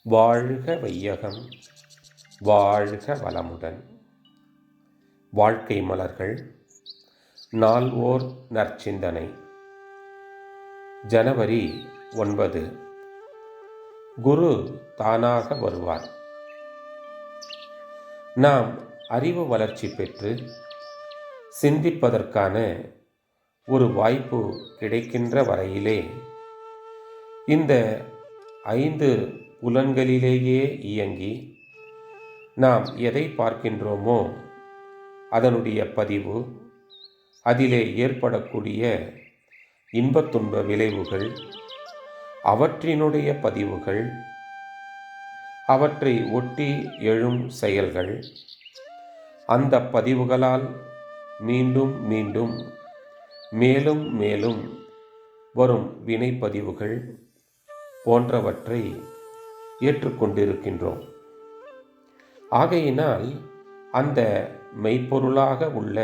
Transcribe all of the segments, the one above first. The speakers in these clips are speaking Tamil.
வாழ்க வையகம், வாழ்க வளமுடன். வாழ்க்கை மலர்கள். நால்வோர் நற்சிந்தனை. ஜனவரி 9. குரு தானாக வருவார். நாம் அறிவு வளர்ச்சி பெற்று சிந்திப்பதற்கான ஒரு வாய்ப்பு கிடைக்கின்ற வரையிலே இந்த 5 புலன்களிலேயே இயங்கி நாம் எதை பார்க்கின்றோமோ அதனுடைய பதிவு, அதிலே ஏற்படக்கூடிய இன்பத் துன்ப விளைவுகள், அவற்றினுடைய பதிவுகள், அவற்றை ஒட்டி எழும் செயல்கள், அந்த பதிவுகளால் மீண்டும் மீண்டும் மேலும் மேலும் வரும் வினைப்பதிவுகள் போன்றவற்றை ஏற்றுக்கொண்டிருக்கின்றோம். ஆகையினால் அந்த மெய்ப்பொருளாக உள்ள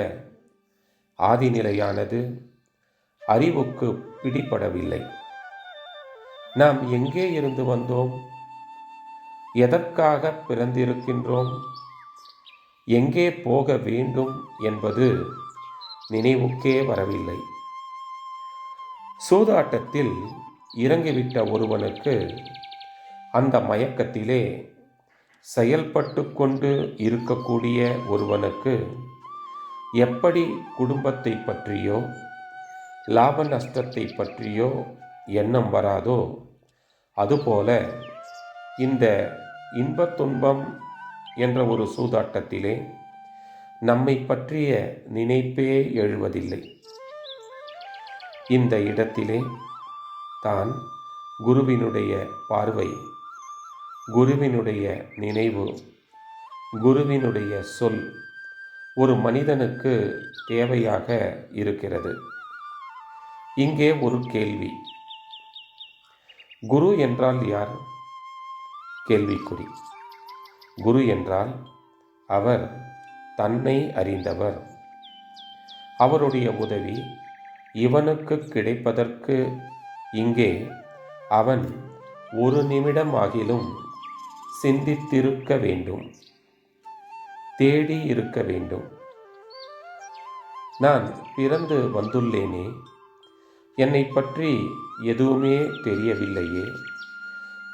ஆதிநிலையானது அறிவுக்கு பிடிபடவில்லை. நாம் எங்கே இருந்து வந்தோம், எதற்காக பிறந்திருக்கின்றோம், எங்கே போக வேண்டும் என்பது நினைவுக்கே வரவில்லை. சூதாட்டத்தில் இறங்கிவிட்ட ஒருவனுக்கு அந்த மயக்கத்திலே செயல்பட்டு கொண்டு இருக்கக்கூடிய ஒருவனுக்கு எப்படி குடும்பத்தை பற்றியோ லாப நஷ்டத்தை பற்றியோ எண்ணம் வராதோ, அதுபோல இந்த இன்பத் துன்பம் என்ற ஒரு சூதாட்டத்திலே நம்மை பற்றிய நினைப்பே எழுவதில்லை. இந்த இடத்திலே தான் குருவினுடைய பார்வை, குருவினுடைய நினைவு, குருவினுடைய சொல் ஒரு மனிதனுக்கு தேவையாக இருக்கிறது. இங்கே ஒரு கேள்வி. குரு என்றால் யார்? கேள்விக்குறி. குரு என்றால் அவர் தன்னை அறிந்தவர். அவருடைய உதவி இவனுக்கு கிடைப்பதற்கு இங்கே அவன் ஒரு நிமிடம் ஆகிலும் சிந்தித்திருக்க வேண்டும், தேடி இருக்க வேண்டும். நான் பிறந்து வந்துள்ளேனே, என்னை பற்றி எதுவுமே தெரியவில்லையே,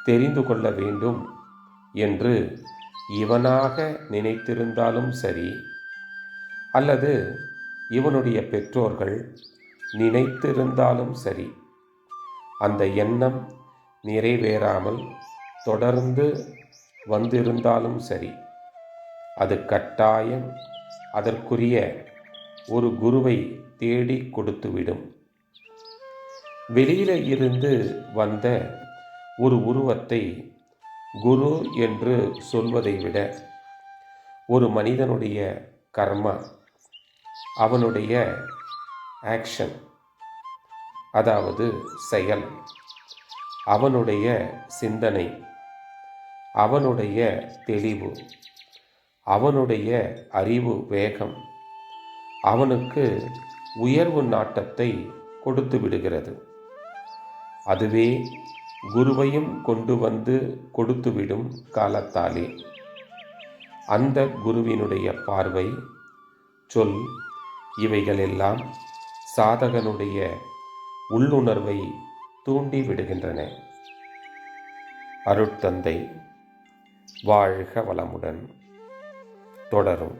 தெரிந்து கொள்ள வேண்டும் என்று இவனாக நினைத்திருந்தாலும் சரி, அல்லது இவனுடைய பெற்றோர்கள் நினைத்திருந்தாலும் சரி, அந்த எண்ணம் நிறைவேறாமல் தொடர்ந்து வந்திருந்தாலும் சரி, அது கட்டாயம் அதற்குரிய ஒரு குருவை தேடி கொடுத்துவிடும். வெளியில இருந்து வந்த ஒரு உருவத்தை குரு என்று சொல்வதை விட ஒரு மனிதனுடைய கர்மா, அவனுடைய ஆக்ஷன், அதாவது செயல், அவனுடைய சிந்தனை, அவனுடைய தெளிவு, அவனுடைய அறிவு வேகம் அவனுக்கு உயர்வு நாட்டத்தை கொடுத்து விடுகிறது. அதுவே குருவையும் கொண்டு வந்து கொடுத்துவிடும் காலத்தாலே அந்த குருவினுடைய பார்வை, சொல் இவைகளெல்லாம் சாதகனுடைய உள்ளுணர்வை தூண்டி விடுகின்றன. அருட்தந்தை வாழ்க வளமுடன். தொடரும்.